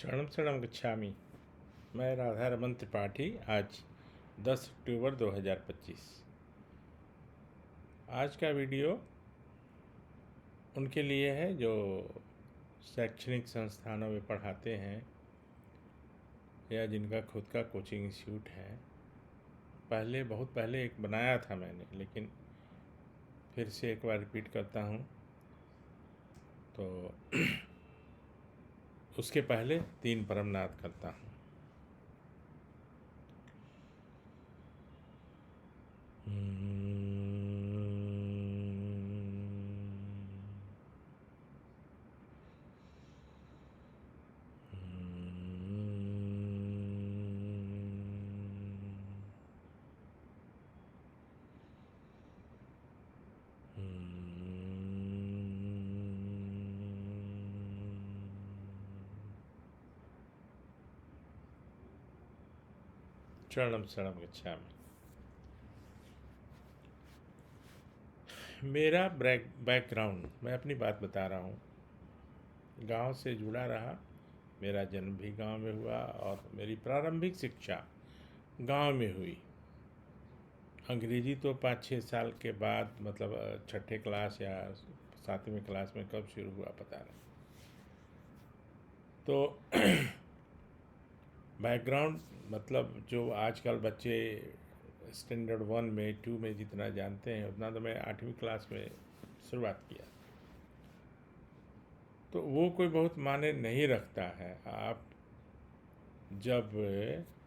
शरणम शरणम गच्छामि। मैं राधा रमन त्रिपाठी। आज 10 अक्टूबर 2025। आज का वीडियो उनके लिए है जो शैक्षणिक संस्थानों में पढ़ाते हैं या जिनका खुद का कोचिंग इंस्टीट्यूट है। बहुत पहले एक बनाया था मैंने, लेकिन फिर से एक बार रिपीट करता हूँ। तो उसके पहले 3 परमनाद करता हूँ। शरणम शरणम गच्छामि। मेरा बैकग्राउंड, मैं अपनी बात बता रहा हूँ। गांव से जुड़ा रहा। मेरा जन्म भी गांव में हुआ और मेरी प्रारंभिक शिक्षा गांव में हुई। अंग्रेजी तो 5-6 साल के बाद, मतलब छठे क्लास या 7वीं क्लास में कब शुरू हुआ पता नहीं। तो बैकग्राउंड मतलब जो आजकल बच्चे स्टैंडर्ड 1 में 2 में जितना जानते हैं उतना तो मैं 8वीं क्लास में शुरुआत किया। तो वो कोई बहुत मायने नहीं रखता है। आप जब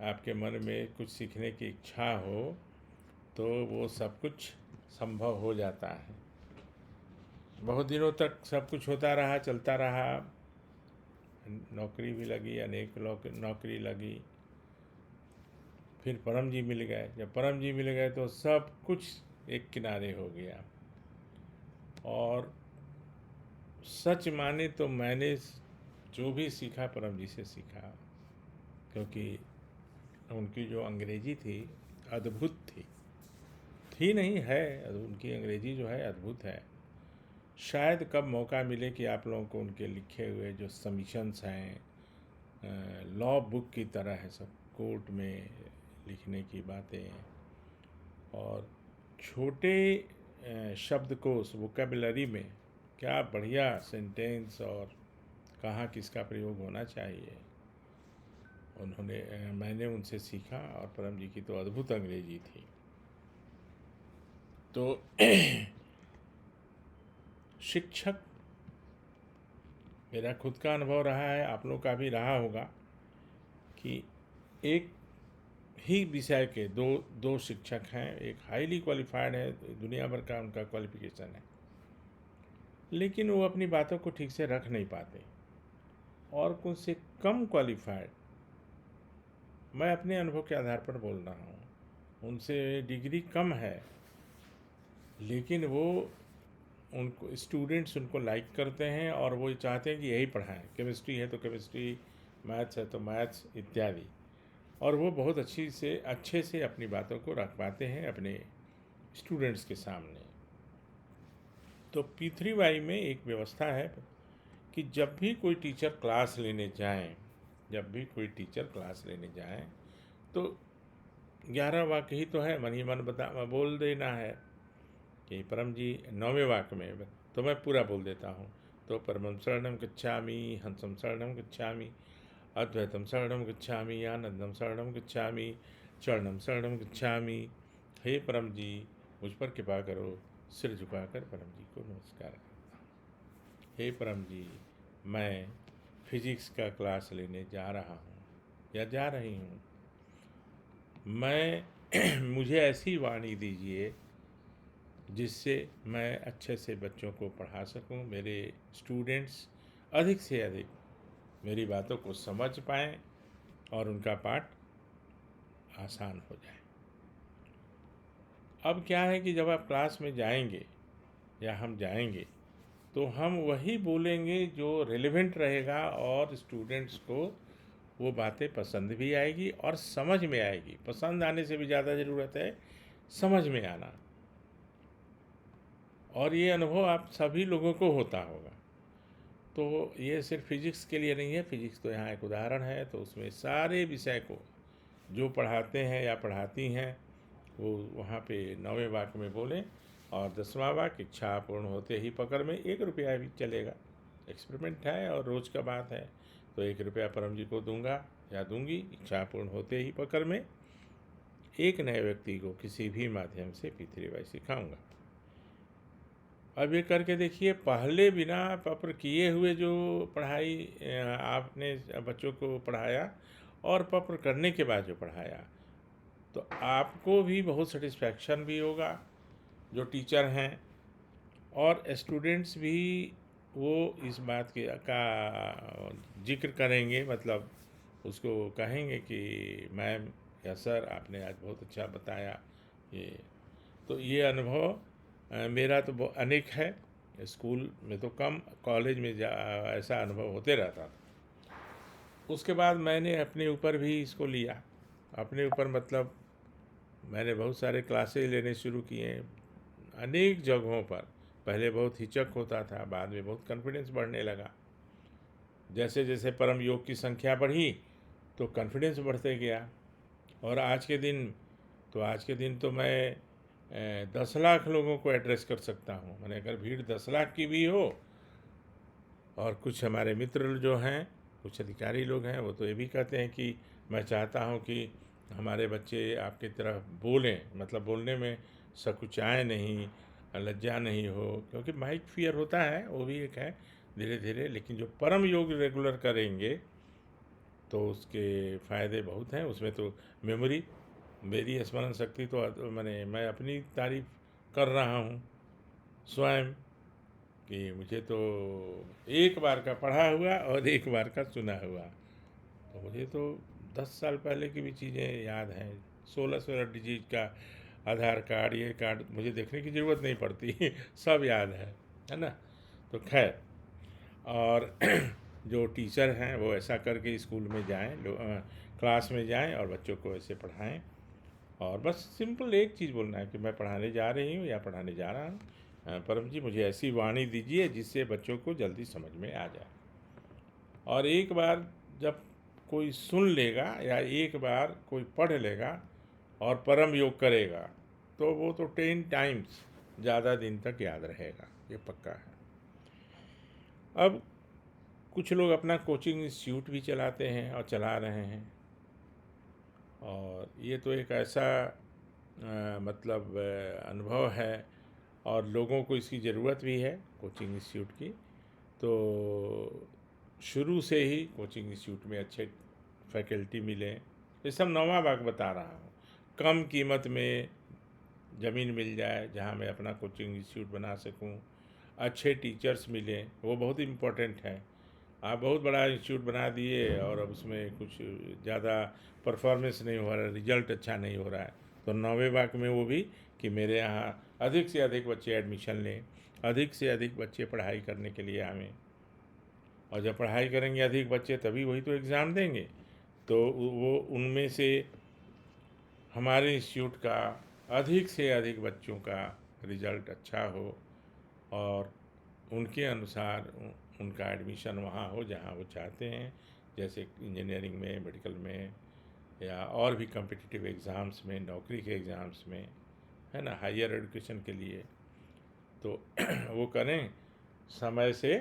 आपके मन में कुछ सीखने की इच्छा हो तो वो सब कुछ संभव हो जाता है। बहुत दिनों तक सब कुछ होता रहा, चलता रहा। नौकरी भी लगी, अनेक नौकरी लगी। फिर परम जी मिल गए। जब परम जी मिल गए तो सब कुछ एक किनारे हो गया। और सच माने तो मैंने जो भी सीखा परम जी से सीखा, क्योंकि उनकी जो अंग्रेजी थी अद्भुत थी नहीं है। उनकी अंग्रेजी जो है अद्भुत है। शायद कब मौका मिले कि आप लोगों को उनके लिखे हुए जो सबमिशंस हैं, लॉ बुक की तरह है, सब कोर्ट में लिखने की बातें, और छोटे शब्दकोश वोकेबलरी में क्या बढ़िया सेंटेंस और कहाँ किसका प्रयोग होना चाहिए, मैंने उनसे सीखा। और परम जी की तो अद्भुत अंग्रेजी थी। तो शिक्षक, मेरा खुद का अनुभव रहा है, आप लोग का भी रहा होगा, कि एक ही विषय के दो शिक्षक हैं। एक हाईली क्वालिफाइड है, दुनिया भर का उनका क्वालिफिकेशन है, लेकिन वो अपनी बातों को ठीक से रख नहीं पाते। और कुछ से कम क्वालिफाइड, मैं अपने अनुभव के आधार पर बोल रहा हूँ, उनसे डिग्री कम है, लेकिन वो उनको स्टूडेंट्स उनको लाइक करते हैं और वो चाहते हैं कि यही पढ़ाएं। केमिस्ट्री है तो केमिस्ट्री, मैथ्स है तो मैथ्स इत्यादि। और वो बहुत अच्छे से अपनी बातों को रख पाते हैं अपने स्टूडेंट्स के सामने। तो P3Y में एक व्यवस्था है कि जब भी कोई टीचर क्लास लेने जाएं तो 11 वाक्य ही तो है, मन ही मन बोल देना है कि परम जी 9वें वाक्य में तो मैं पूरा बोल देता हूँ। तो परमं शरणं गच्छामि, हंसं शरणं गच्छामि, अद्वैतम शरणं गच्छामि, आनंदम शरणं गच्छामि, चरणम शरणं गच्छामि। हे परम जी, मुझ पर कृपा करो। सिर झुकाकर परम जी को नमस्कार करता हूँ। हे परम जी, मैं फिजिक्स का क्लास लेने जा रहा हूँ या जा रही हूँ। मुझे ऐसी वाणी दीजिए जिससे मैं अच्छे से बच्चों को पढ़ा सकूं, मेरे स्टूडेंट्स अधिक से अधिक मेरी बातों को समझ पाएँ और उनका पाठ आसान हो जाए। अब क्या है कि जब आप क्लास में जाएंगे या हम जाएंगे तो हम वही बोलेंगे जो रिलेवेंट रहेगा और स्टूडेंट्स को वो बातें पसंद भी आएगी और समझ में आएगी। पसंद आने से भी ज़्यादा ज़रूरत है समझ में आना। और ये अनुभव आप सभी लोगों को होता होगा तो ये सिर्फ फिजिक्स के लिए नहीं है, फिजिक्स तो यहाँ एक उदाहरण है। तो उसमें सारे विषय को जो पढ़ाते हैं या पढ़ाती हैं वो वहाँ पे 9वें वाक्य में बोलें, और 10वां वाक्य इच्छा पूर्ण होते ही पकड़ में 1 रुपया भी चलेगा। एक्सपेरिमेंट है और रोज़ का बात है। तो 1 रुपया परम जी को दूंगा या दूंगी, इच्छा पूर्ण होते ही पकड़ में एक नए व्यक्ति को किसी भी माध्यम से P3Y सिखाऊंगा। अब ये करके देखिए, पहले बिना पत्र किए हुए जो पढ़ाई आपने बच्चों को पढ़ाया और पत्र करने के बाद जो पढ़ाया, तो आपको भी बहुत सेटिस्फैक्शन भी होगा जो टीचर हैं, और स्टूडेंट्स भी वो इस बात के का जिक्र करेंगे, मतलब उसको कहेंगे कि मैम या सर आपने आज बहुत अच्छा बताया। ये अनुभव मेरा तो अनेक है। स्कूल में तो कम, कॉलेज में ऐसा अनुभव होते रहता था। उसके बाद मैंने अपने ऊपर भी इसको लिया। अपने ऊपर मतलब मैंने बहुत सारे क्लासेज लेने शुरू किए अनेक जगहों पर। पहले बहुत हिचक होता था, बाद में बहुत कॉन्फिडेंस बढ़ने लगा। जैसे जैसे परम योग की संख्या बढ़ी तो कॉन्फिडेंस बढ़ते गया। और आज के दिन तो मैं 10 लाख लोगों को एड्रेस कर सकता हूँ। मैंने अगर भीड़ 10 लाख की भी हो, और कुछ हमारे मित्र जो हैं, कुछ अधिकारी लोग हैं, वो तो ये भी कहते हैं कि मैं चाहता हूँ कि हमारे बच्चे आपकी तरह बोलें, मतलब बोलने में सकुचाएँ नहीं, लज्जा नहीं हो, क्योंकि माइक फियर होता है, वो भी एक है धीरे धीरे। लेकिन जो परम योग रेगुलर करेंगे तो उसके फ़ायदे बहुत हैं। उसमें तो मेमोरी, मेरी स्मरण शक्ति तो मैं अपनी तारीफ कर रहा हूँ स्वयं कि मुझे तो एक बार का पढ़ा हुआ और एक बार का सुना हुआ, तो मुझे तो 10 साल पहले की भी चीज़ें याद हैं। 16 डिजिट का आधार कार्ड, ये कार्ड मुझे देखने की ज़रूरत नहीं पड़ती सब याद है ना। तो खैर, और जो टीचर हैं वो ऐसा करके स्कूल में जाएं, क्लास में जाएं और बच्चों को ऐसे पढ़ाएं। और बस सिंपल एक चीज़ बोलना है कि मैं पढ़ाने जा रही हूँ या पढ़ाने जा रहा हूँ, परम जी मुझे ऐसी वाणी दीजिए जिससे बच्चों को जल्दी समझ में आ जाए। और एक बार जब कोई सुन लेगा या एक बार कोई पढ़ लेगा और परम योग करेगा, तो वो तो 10 टाइम्स ज़्यादा दिन तक याद रहेगा, ये पक्का है। अब कुछ लोग अपना कोचिंग इंस्टीट्यूट भी चलाते हैं और चला रहे हैं, और ये तो एक ऐसा मतलब अनुभव है, और लोगों को इसकी ज़रूरत भी है कोचिंग इंस्टीट्यूट की। तो शुरू से ही कोचिंग इंस्टीट्यूट में अच्छे फैकल्टी मिले, ये सब 9वां भाग बता रहा हूँ। कम कीमत में ज़मीन मिल जाए जहाँ मैं अपना कोचिंग इंस्टीट्यूट बना सकूँ, अच्छे टीचर्स मिलें, वो बहुत इम्पोर्टेंट है। आप बहुत बड़ा इंस्टीट्यूट बना दिए और अब उसमें कुछ ज़्यादा परफॉर्मेंस नहीं हो रहा है, रिजल्ट अच्छा नहीं हो रहा है, तो 9वें वाक्य में वो भी कि मेरे यहाँ अधिक से अधिक बच्चे एडमिशन लें, अधिक से अधिक बच्चे पढ़ाई करने के लिए आवें, और जब पढ़ाई करेंगे अधिक बच्चे तभी वही तो एग्ज़ाम देंगे। तो वो उनमें से हमारे इंस्टीट्यूट का अधिक से अधिक बच्चों का रिज़ल्ट अच्छा हो और उनके अनुसार उनका एडमिशन वहाँ हो जहाँ वो चाहते हैं, जैसे इंजीनियरिंग में, मेडिकल में, या और भी कॉम्पिटिटिव एग्ज़ाम्स में, नौकरी के एग्ज़ाम्स में, है ना, हायर एजुकेशन के लिए। तो वो करें, समय से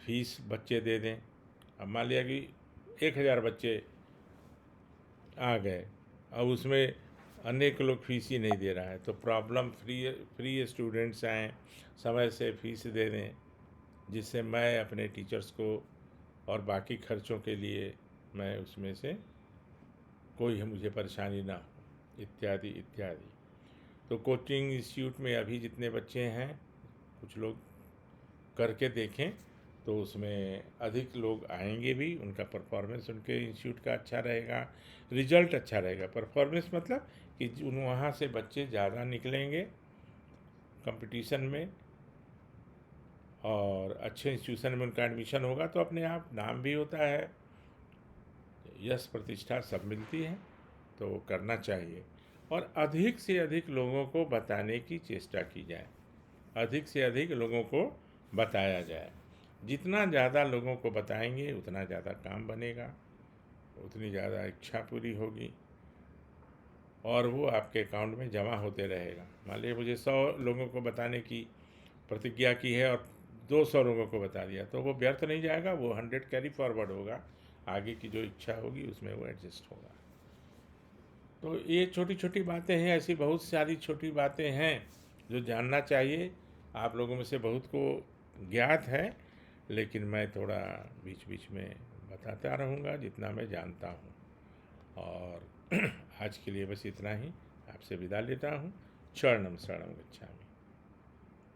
फीस बच्चे दे दें। अब मान लिया कि 1000 बच्चे आ गए, अब उसमें अनेक लोग फीस ही नहीं दे रहा है, तो प्रॉब्लम फ्री स्टूडेंट्स आएँ, समय से फीस दे दें, जिससे मैं अपने टीचर्स को और बाकी खर्चों के लिए मैं उसमें से कोई मुझे परेशानी ना हो, इत्यादि इत्यादि। तो कोचिंग इंस्टीट्यूट में अभी जितने बच्चे हैं, कुछ लोग करके देखें तो उसमें अधिक लोग आएंगे भी, उनका परफॉर्मेंस उनके इंस्टीट्यूट का अच्छा रहेगा, रिजल्ट अच्छा रहेगा। परफॉर्मेंस मतलब कि वहाँ से बच्चे ज़्यादा निकलेंगे कंपटीशन में, और अच्छे इंस्टीट्यूशन में उनका एडमिशन होगा तो अपने आप नाम भी होता है, यश प्रतिष्ठा सब मिलती है। तो करना चाहिए, और अधिक से अधिक लोगों को बताने की चेष्टा की जाए, अधिक से अधिक लोगों को बताया जाए। जितना ज़्यादा लोगों को बताएंगे उतना ज़्यादा काम बनेगा, उतनी ज़्यादा इच्छा पूरी होगी और वो आपके अकाउंट में जमा होते रहेगा। मान लीजिए मुझे 100 लोगों को बताने की प्रतिज्ञा की है और 200 लोगों को बता दिया, तो वो व्यर्थ नहीं जाएगा, वो 100 कैरी फॉरवर्ड होगा, आगे की जो इच्छा होगी उसमें वो एडजस्ट होगा। तो ये छोटी छोटी बातें हैं, ऐसी बहुत सारी छोटी बातें हैं जो जानना चाहिए। आप लोगों में से बहुत को ज्ञात है, लेकिन मैं थोड़ा बीच बीच में बताता रहूँगा जितना मैं जानता हूँ। और आज के लिए बस इतना ही, आपसे विदा लेता हूँ। शरणम शरणम गच्छामि।